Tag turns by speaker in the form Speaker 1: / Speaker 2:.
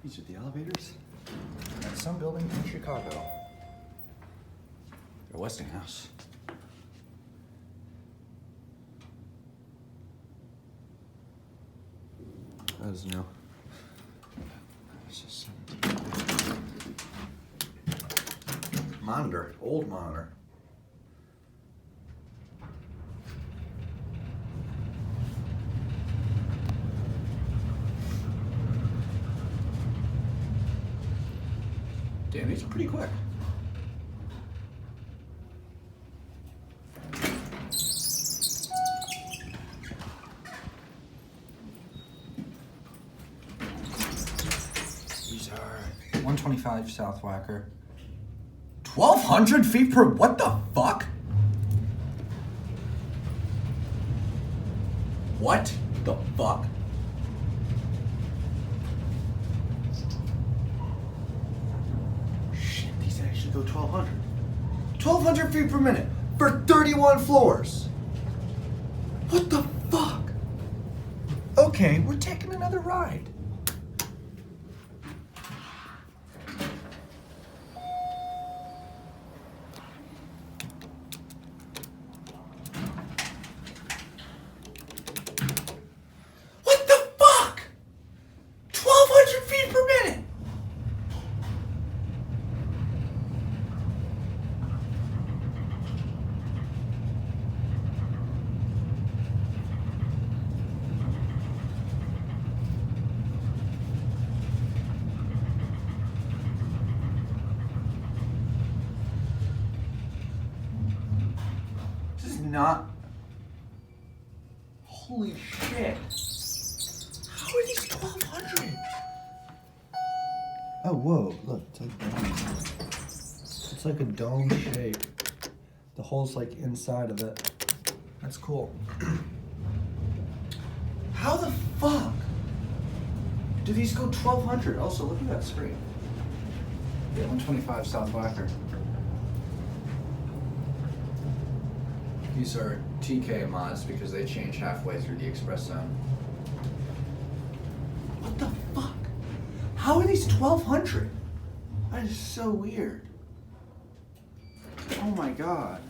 Speaker 1: These are the elevators?
Speaker 2: At some building in Chicago.
Speaker 1: Or Westinghouse. That is new. It's just monitor, old monitor. Damn, these are pretty quick.
Speaker 2: These are 125 South Wacker.
Speaker 1: 1,200 feet per, what the fuck? What the fuck? Shit, these actually go 1,200. 1,200 feet per minute for 31 floors. What the fuck?
Speaker 2: Okay, we're taking another ride.
Speaker 1: What the fuck? 1,200 feet per minute. This is not. Holy shit. How are these 1,200?
Speaker 2: Oh, whoa, look, it's like a dome shape. The hole's like inside of it. That's cool.
Speaker 1: How the fuck do these go 1,200? Also, look at that screen.
Speaker 2: Yeah, 125 South Wacker.
Speaker 1: These are TK mods because they change halfway through the express zone. What the fuck? How are these 1,200? That is so weird. Oh my god.